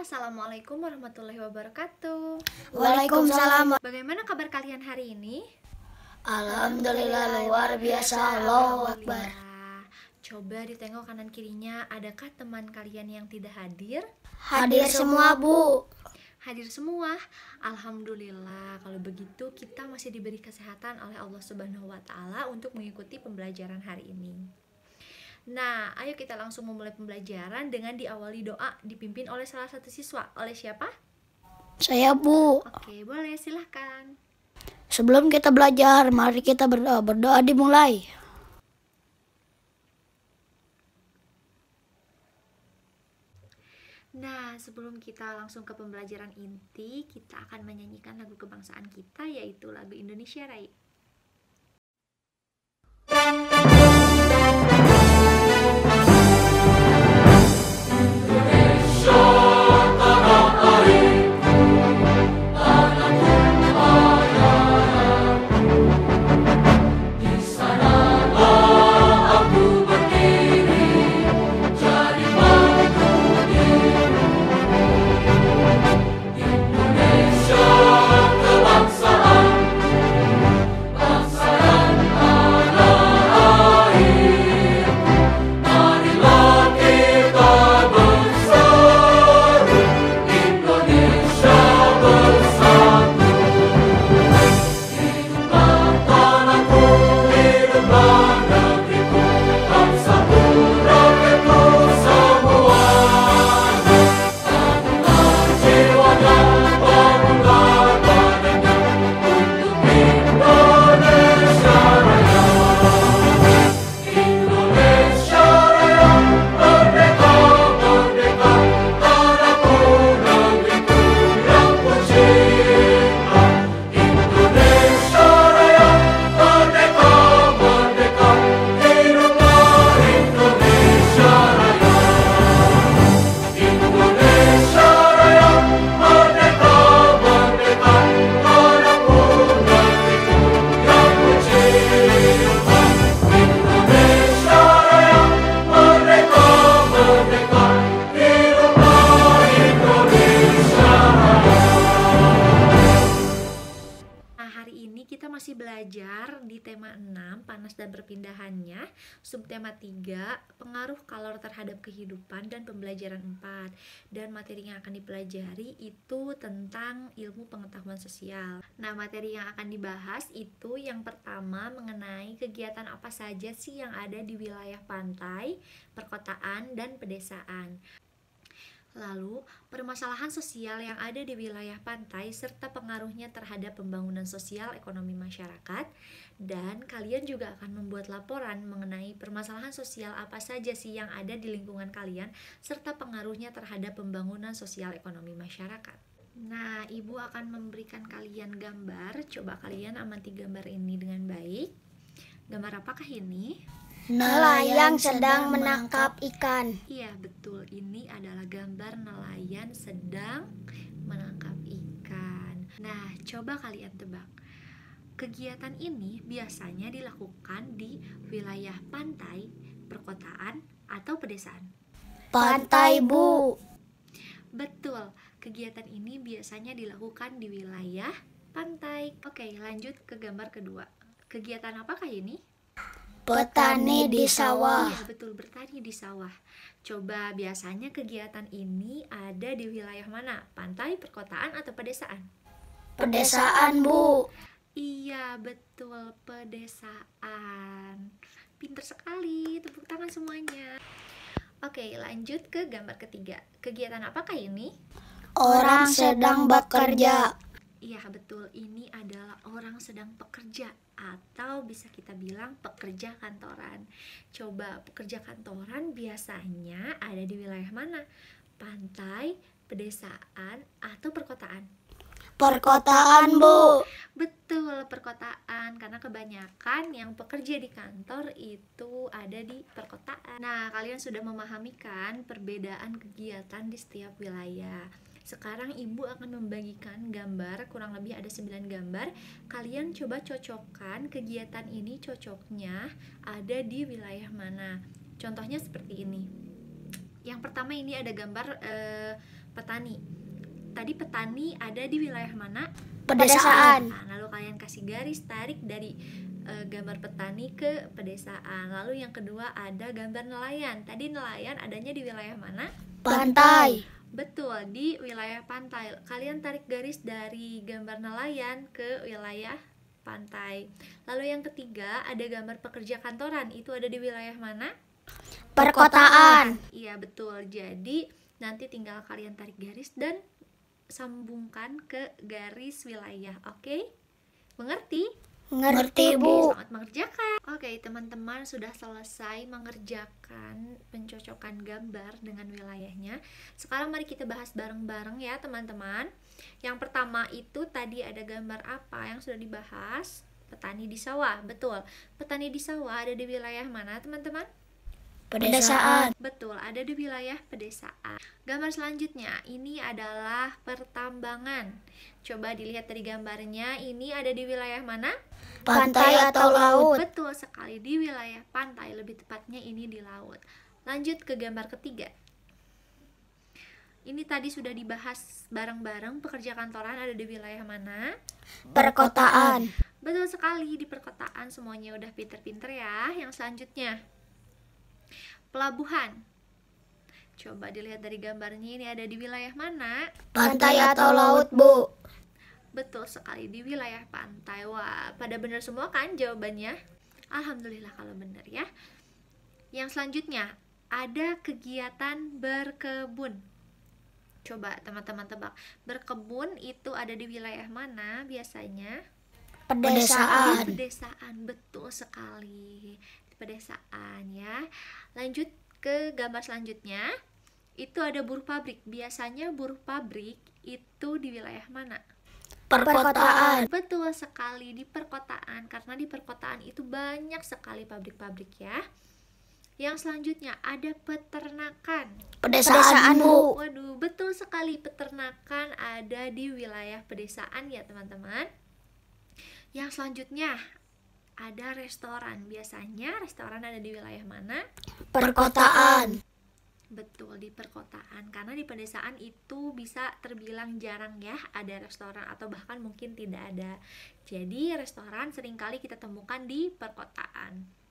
Assalamualaikum warahmatullahi wabarakatuh. Waalaikumsalam. Bagaimana kabar kalian hari ini? Alhamdulillah luar biasa. Allahu Akbar. Alhamdulillah. Coba ditengok kanan kirinya, adakah teman kalian yang tidak hadir? Hadir semua, Bu. Hadir semua. Alhamdulillah. Kalau begitu kita masih diberi kesehatan oleh Allah Subhanahu wa taala untuk mengikuti pembelajaran hari ini. Nah, ayo kita langsung memulai pembelajaran dengan diawali doa dipimpin oleh salah satu siswa. Oleh siapa? Saya, Bu. Oke, boleh, silahkan. Sebelum kita belajar, mari kita berdoa. Berdoa dimulai. Nah, sebelum kita langsung ke pembelajaran inti, kita akan menyanyikan lagu kebangsaan kita, yaitu lagu Indonesia Raya. Masih belajar di tema 6, panas dan perpindahannya, subtema 3, pengaruh kalor terhadap kehidupan, dan pembelajaran 4. Dan materi yang akan dipelajari itu tentang ilmu pengetahuan sosial. Nah, materi yang akan dibahas itu yang pertama mengenai kegiatan apa saja sih yang ada di wilayah pantai, perkotaan, dan pedesaan. Lalu, permasalahan sosial yang ada di wilayah pantai serta pengaruhnya terhadap pembangunan sosial ekonomi masyarakat. Dan kalian juga akan membuat laporan mengenai permasalahan sosial apa saja sih yang ada di lingkungan kalian serta pengaruhnya terhadap pembangunan sosial ekonomi masyarakat. Nah, Ibu akan memberikan kalian gambar. Coba kalian amati gambar ini dengan baik. Gambar apakah ini? Nelayan sedang menangkap ikan. Iya, betul. Ini adalah gambar nelayan sedang menangkap ikan. Nah, coba kalian tebak. Kegiatan ini biasanya dilakukan di wilayah pantai, perkotaan, atau pedesaan? Pantai, Bu. Betul. Kegiatan ini biasanya dilakukan di wilayah pantai. Oke, lanjut ke gambar kedua. Kegiatan apakah ini? Petani di sawah. Iya, betul, bertani di sawah. Coba biasanya kegiatan ini ada di wilayah mana? Pantai, perkotaan, atau pedesaan? Pedesaan, Bu. Iya, betul, pedesaan. Pinter sekali, tepuk tangan semuanya. Oke, lanjut ke gambar ketiga. Kegiatan apakah ini? Orang sedang bekerja. Iya, betul, ini adalah orang sedang bekerja atau bisa kita bilang pekerja kantoran. Coba pekerja kantoran biasanya ada di wilayah mana? Pantai, pedesaan, atau perkotaan? Perkotaan, Bu. Betul, perkotaan, karena kebanyakan yang bekerja di kantor itu ada di perkotaan. Nah, kalian sudah memahami kan perbedaan kegiatan di setiap wilayah. Sekarang Ibu akan membagikan gambar, kurang lebih ada 9 gambar. Kalian coba cocokkan kegiatan ini cocoknya ada di wilayah mana. Contohnya seperti ini. Yang pertama ini ada gambar petani. Tadi petani ada di wilayah mana? Pedesaan. Nah, lalu kalian kasih garis tarik dari gambar petani ke pedesaan. Lalu yang kedua ada gambar nelayan. Tadi nelayan adanya di wilayah mana? Pantai. Betul, di wilayah pantai. Kalian tarik garis dari gambar nelayan ke wilayah pantai. Lalu yang ketiga ada gambar pekerja kantoran. Itu ada di wilayah mana? Perkotaan. Iya betul. Jadi nanti tinggal kalian tarik garis dan sambungkan ke garis wilayah. Oke? Mengerti? Ngerti, Bu. Selamat mengerjakan. Oke, teman-teman sudah selesai mengerjakan pencocokan gambar dengan wilayahnya. Sekarang mari kita bahas bareng-bareng ya, teman-teman. Yang pertama itu tadi ada gambar apa yang sudah dibahas? Petani di sawah. Betul. Petani di sawah ada di wilayah mana, teman-teman? Pedesaan. Betul, ada di wilayah pedesaan. Gambar selanjutnya, ini adalah pertambangan. Coba dilihat dari gambarnya, ini ada di wilayah mana? Pantai atau laut. Betul sekali, di wilayah pantai, lebih tepatnya ini di laut. Lanjut ke gambar ketiga. Ini tadi sudah dibahas bareng-bareng, pekerja kantoran ada di wilayah mana? Perkotaan. Betul sekali, di perkotaan semuanya udah pinter-pinter ya. Yang selanjutnya, pelabuhan. Coba dilihat dari gambarnya, ini ada di wilayah mana? Pantai atau laut, Bu. Betul sekali, di wilayah pantai. Wah, pada benar semua kan jawabannya? Alhamdulillah kalau benar ya. Yang selanjutnya, ada kegiatan berkebun. Coba teman-teman tebak, berkebun itu ada di wilayah mana biasanya? Pedesaan. Di pedesaan, betul sekali. Di pedesaan ya. Lanjut ke gambar selanjutnya. Itu ada buruh pabrik. Biasanya buruh pabrik itu di wilayah mana? Perkotaan. Betul sekali, di perkotaan. Karena di perkotaan itu banyak sekali pabrik-pabrik ya. Yang selanjutnya ada peternakan. Pedesaan, Bu. Waduh, betul sekali, peternakan ada di wilayah pedesaan ya teman-teman. Yang selanjutnya ada restoran. Biasanya restoran ada di wilayah mana? Perkotaan. Betul, di perkotaan. Karena di pedesaan itu bisa terbilang jarang ya ada restoran, atau bahkan mungkin tidak ada. Jadi restoran seringkali kita temukan di perkotaan.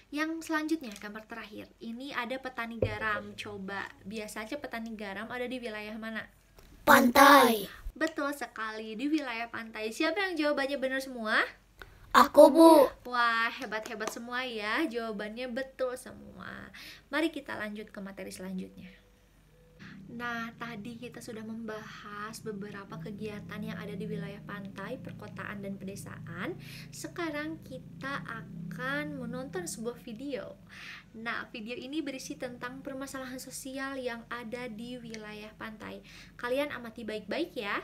Yang selanjutnya, gambar terakhir. Ini ada petani garam. Coba, biasanya petani garam ada di wilayah mana? Pantai. Betul sekali, di wilayah pantai. Siapa yang jawabannya benar semua? Aku, Bu. Wah, hebat-hebat semua ya. Jawabannya betul semua. Mari kita lanjut ke materi selanjutnya. Nah, tadi kita sudah membahas beberapa kegiatan yang ada di wilayah pantai, perkotaan, dan pedesaan. Sekarang kita akan menonton sebuah video. Nah, video ini berisi tentang permasalahan sosial yang ada di wilayah pantai. Kalian amati baik-baik ya.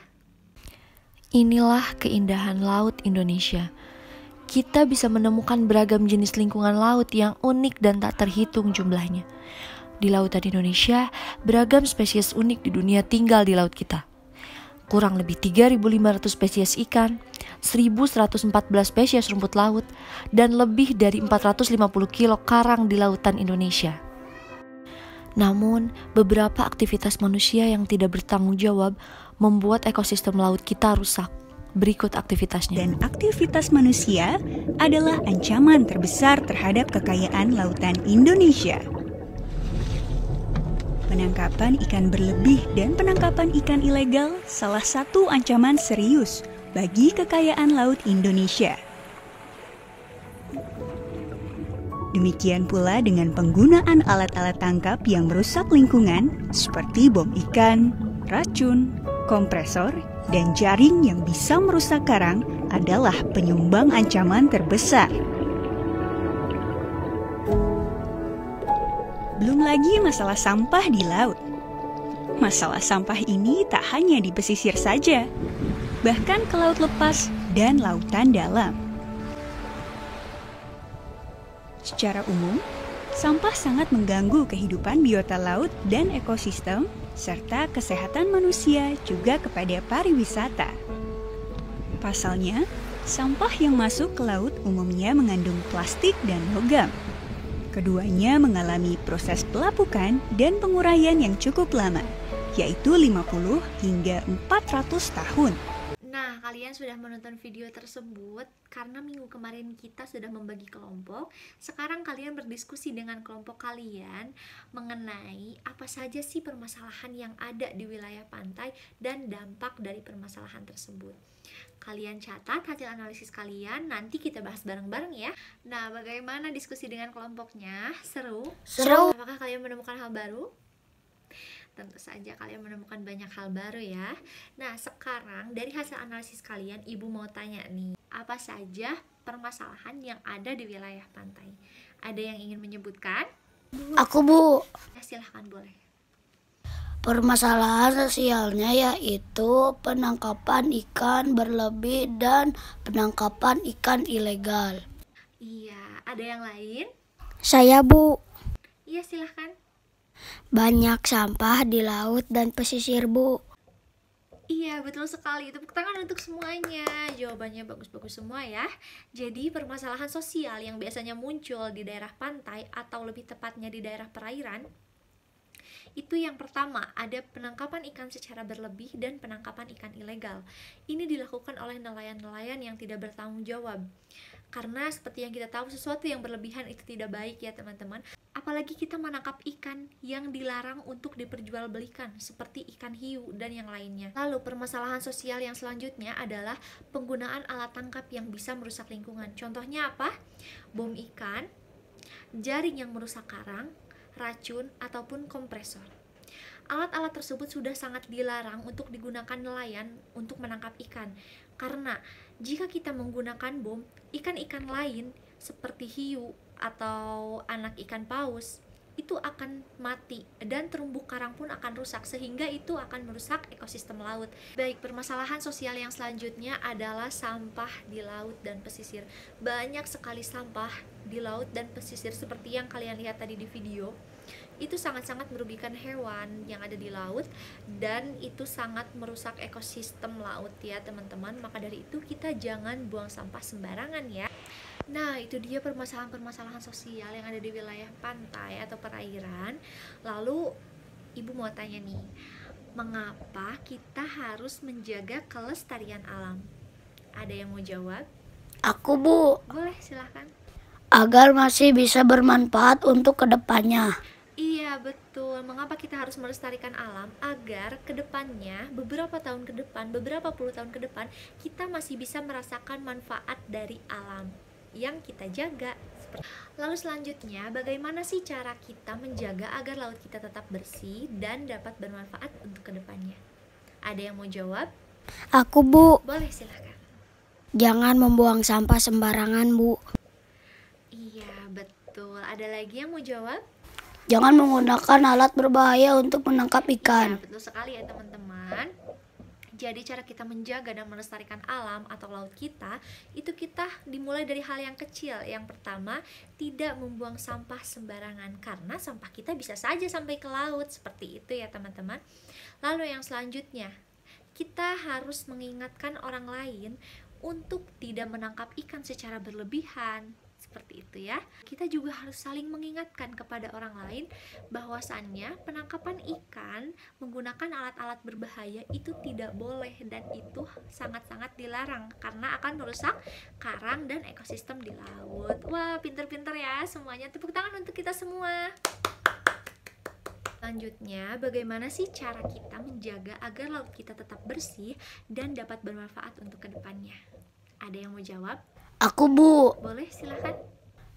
Inilah keindahan laut Indonesia. Kita bisa menemukan beragam jenis lingkungan laut yang unik dan tak terhitung jumlahnya. Di lautan Indonesia, beragam spesies unik di dunia tinggal di laut kita. Kurang lebih 3.500 spesies ikan, 1.114 spesies rumput laut, dan lebih dari 450 kilo karang di lautan Indonesia. Namun, beberapa aktivitas manusia yang tidak bertanggung jawab membuat ekosistem laut kita rusak. Berikut aktivitasnya. Dan aktivitas manusia adalah ancaman terbesar terhadap kekayaan lautan Indonesia. Penangkapan ikan berlebih dan penangkapan ikan ilegal salah satu ancaman serius bagi kekayaan laut Indonesia. Demikian pula dengan penggunaan alat-alat tangkap yang merusak lingkungan seperti bom ikan, racun, kompresor, dan jaring yang bisa merusak karang adalah penyumbang ancaman terbesar. Belum lagi masalah sampah di laut. Masalah sampah ini tak hanya di pesisir saja, bahkan ke laut lepas dan lautan dalam. Secara umum, sampah sangat mengganggu kehidupan biota laut dan ekosistem, serta kesehatan manusia juga kepada pariwisata. Pasalnya, sampah yang masuk ke laut umumnya mengandung plastik dan logam. Keduanya mengalami proses pelapukan dan penguraian yang cukup lama, yaitu 50 hingga 400 tahun. Nah, kalian sudah menonton video tersebut karena minggu kemarin kita sudah membagi kelompok. Sekarang kalian berdiskusi dengan kelompok kalian mengenai apa saja sih permasalahan yang ada di wilayah pantai dan dampak dari permasalahan tersebut. Kalian catat hasil analisis kalian, nanti kita bahas bareng-bareng ya. Nah, bagaimana diskusi dengan kelompoknya? Seru? Seru. Apakah kalian menemukan hal baru? Tentu saja kalian menemukan banyak hal baru ya. Nah, sekarang dari hasil analisis kalian, Ibu mau tanya nih, apa saja permasalahan yang ada di wilayah pantai? Ada yang ingin menyebutkan? Aku, Bu. Ya, silahkan boleh. Permasalahan sosialnya yaitu penangkapan ikan berlebih dan penangkapan ikan ilegal. Iya, ada yang lain? Saya, Bu. Iya, silahkan. Banyak sampah di laut dan pesisir, Bu. Iya, betul sekali. Tepuk tangan untuk semuanya. Jawabannya bagus-bagus semua ya. Jadi, permasalahan sosial yang biasanya muncul di daerah pantai atau lebih tepatnya di daerah perairan, itu yang pertama, ada penangkapan ikan secara berlebih dan penangkapan ikan ilegal. Ini dilakukan oleh nelayan-nelayan yang tidak bertanggung jawab. Karena seperti yang kita tahu, sesuatu yang berlebihan itu tidak baik ya teman-teman. Apalagi kita menangkap ikan yang dilarang untuk diperjualbelikan, seperti ikan hiu dan yang lainnya. Lalu permasalahan sosial yang selanjutnya adalah penggunaan alat tangkap yang bisa merusak lingkungan. Contohnya apa? Bom ikan, jaring yang merusak karang, racun, ataupun kompresor. Alat-alat tersebut sudah sangat dilarang untuk digunakan nelayan untuk menangkap ikan. Karena jika kita menggunakan bom, ikan-ikan lain seperti hiu atau anak ikan paus itu akan mati dan terumbu karang pun akan rusak, sehingga itu akan merusak ekosistem laut. Baik, permasalahan sosial yang selanjutnya adalah sampah di laut dan pesisir. Banyak sekali sampah di laut dan pesisir seperti yang kalian lihat tadi di video. Itu sangat-sangat merugikan hewan yang ada di laut dan itu sangat merusak ekosistem laut ya teman-teman. Maka dari itu kita jangan buang sampah sembarangan ya. Nah, itu dia permasalahan-permasalahan sosial yang ada di wilayah pantai atau perairan. Lalu Ibu mau tanya nih, mengapa kita harus menjaga kelestarian alam? Ada yang mau jawab? Aku, Bu. Boleh, silahkan. Agar masih bisa bermanfaat untuk kedepannya. Iya, betul. Mengapa kita harus melestarikan alam? Agar kedepannya, beberapa tahun ke depan, beberapa puluh tahun ke depan, kita masih bisa merasakan manfaat dari alam yang kita jaga. Lalu selanjutnya, bagaimana sih cara kita menjaga agar laut kita tetap bersih dan dapat bermanfaat untuk kedepannya? Ada yang mau jawab? Aku, Bu. Boleh, silahkan. Jangan membuang sampah sembarangan, Bu. Iya, betul. Ada lagi yang mau jawab? Jangan menggunakan alat berbahaya untuk menangkap Ya, ikan. betul sekali ya teman-teman. Jadi cara kita menjaga dan melestarikan alam atau laut kita, itu kita dimulai dari hal yang kecil. Yang pertama, tidak membuang sampah sembarangan, karena sampah kita bisa saja sampai ke laut. Seperti itu ya teman-teman. Lalu yang selanjutnya, kita harus mengingatkan orang lain untuk tidak menangkap ikan secara berlebihan. Seperti itu ya. Kita juga harus saling mengingatkan kepada orang lain bahwasannya penangkapan ikan menggunakan alat-alat berbahaya itu tidak boleh dan itu sangat-sangat dilarang karena akan merusak karang dan ekosistem di laut. Wah, pinter-pinter ya semuanya. Tepuk tangan untuk kita semua. Selanjutnya, bagaimana sih cara kita menjaga agar laut kita tetap bersih dan dapat bermanfaat untuk kedepannya? Ada yang mau jawab? Aku, Bu. Boleh, silahkan.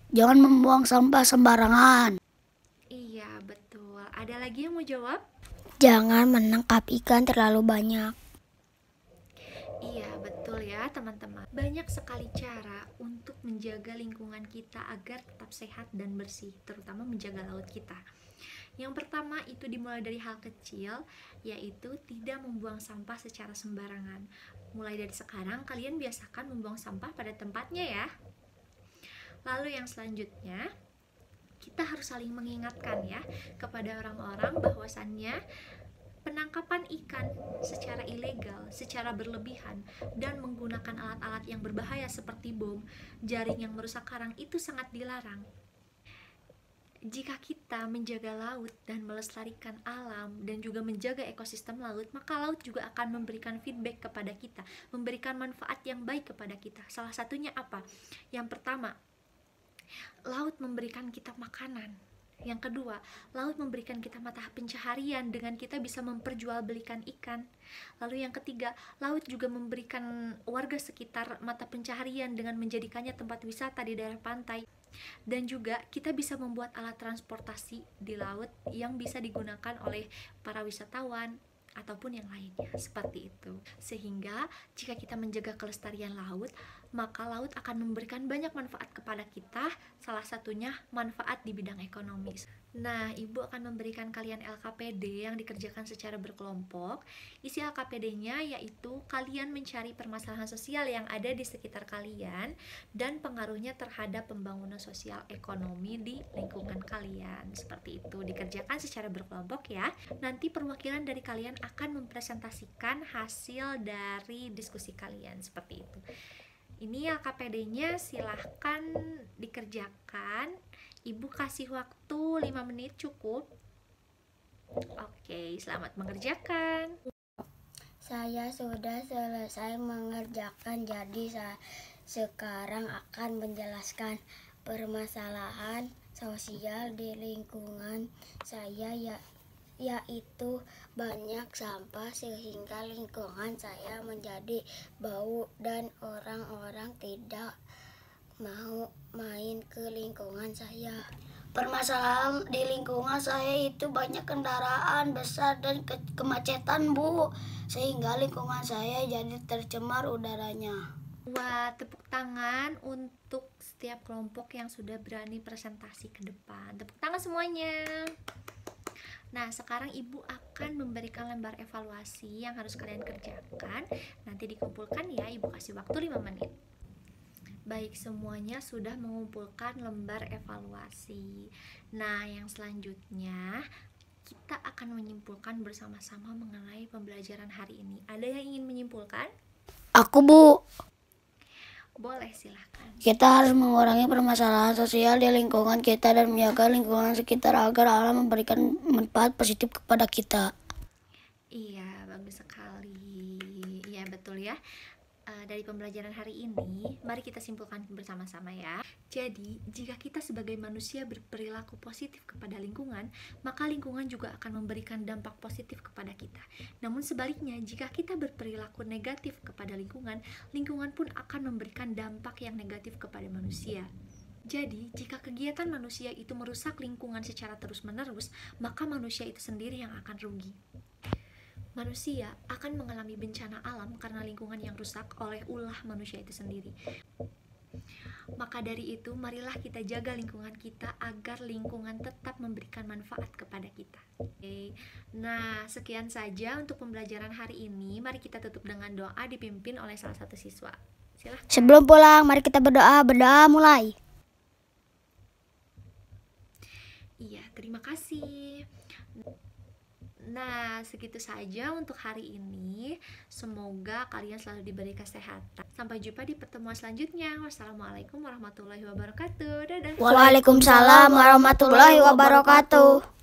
Jangan membuang sampah sembarangan. Iya, betul. Ada lagi yang mau jawab? Jangan menangkap ikan terlalu banyak. Iya, betul ya teman-teman. Banyak sekali cara untuk menjaga lingkungan kita agar tetap sehat dan bersih, terutama menjaga laut kita. Yang pertama itu dimulai dari hal kecil, yaitu tidak membuang sampah secara sembarangan. Mulai dari sekarang kalian biasakan membuang sampah pada tempatnya ya. Lalu yang selanjutnya, kita harus saling mengingatkan ya kepada orang-orang bahwasannya penangkapan ikan secara ilegal, secara berlebihan, dan menggunakan alat-alat yang berbahaya seperti bom, jaring yang merusak karang itu sangat dilarang. jika kita menjaga laut dan melestarikan alam dan juga menjaga ekosistem laut, maka laut juga akan memberikan feedback kepada kita, memberikan manfaat yang baik kepada kita. Salah satunya apa? Yang pertama, laut memberikan kita makanan. Yang kedua, laut memberikan kita mata pencaharian dengan kita bisa memperjualbelikan ikan. Lalu yang ketiga, laut juga memberikan warga sekitar mata pencaharian dengan menjadikannya tempat wisata di daerah pantai. Dan juga kita bisa membuat alat transportasi di laut yang bisa digunakan oleh para wisatawan ataupun yang lainnya, seperti itu. Sehingga jika kita menjaga kelestarian laut, maka laut akan memberikan banyak manfaat kepada kita, salah satunya manfaat di bidang ekonomi. Nah, Ibu akan memberikan kalian LKPD yang dikerjakan secara berkelompok. Isi LKPD-nya yaitu kalian mencari permasalahan sosial yang ada di sekitar kalian dan pengaruhnya terhadap pembangunan sosial ekonomi di lingkungan kalian. Seperti itu, dikerjakan secara berkelompok ya. Nanti perwakilan dari kalian akan mempresentasikan hasil dari diskusi kalian, seperti itu. Ini LKPD-nya silahkan dikerjakan. Ibu kasih waktu 5 menit cukup. Oke, selamat mengerjakan. Saya sudah selesai mengerjakan, jadi saya sekarang akan menjelaskan permasalahan sosial di lingkungan saya, yaitu banyak sampah sehingga lingkungan saya menjadi bau dan orang-orang tidak mau main ke lingkungan saya. Permasalahan di lingkungan saya itu banyak kendaraan besar dan kemacetan, Bu, sehingga lingkungan saya jadi tercemar udaranya. Wah, tepuk tangan untuk setiap kelompok yang sudah berani presentasi ke depan. Tepuk tangan semuanya. Nah, sekarang Ibu akan memberikan lembar evaluasi yang harus kalian kerjakan. Nanti dikumpulkan ya, Ibu kasih waktu 5 menit. Baik, semuanya sudah mengumpulkan lembar evaluasi. Nah, yang selanjutnya kita akan menyimpulkan bersama-sama mengenai pembelajaran hari ini. Ada yang ingin menyimpulkan? Aku, Bu. Boleh, silahkan. Kita harus mengurangi permasalahan sosial di lingkungan kita dan menjaga lingkungan sekitar agar alam memberikan manfaat positif kepada kita. Iya, bagus sekali. Iya, betul ya. Dari pembelajaran hari ini, mari kita simpulkan bersama-sama ya. Jadi, jika kita sebagai manusia berperilaku positif kepada lingkungan, maka lingkungan juga akan memberikan dampak positif kepada kita. Namun sebaliknya, jika kita berperilaku negatif kepada lingkungan, lingkungan pun akan memberikan dampak yang negatif kepada manusia. Jadi, jika kegiatan manusia itu merusak lingkungan secara terus-menerus, maka manusia itu sendiri yang akan rugi. Manusia akan mengalami bencana alam karena lingkungan yang rusak oleh ulah manusia itu sendiri. Maka dari itu, marilah kita jaga lingkungan kita agar lingkungan tetap memberikan manfaat kepada kita. Oke. Nah, sekian saja untuk pembelajaran hari ini. Mari kita tutup dengan doa dipimpin oleh salah satu siswa. Silahkan. Sebelum pulang, mari kita berdoa. Berdoa mulai. Iya, terima kasih. Nah, segitu saja untuk hari ini. Semoga kalian selalu diberi kesehatan. Sampai jumpa di pertemuan selanjutnya. Wassalamualaikum warahmatullahi wabarakatuh. Dadah. Waalaikumsalam warahmatullahi wabarakatuh.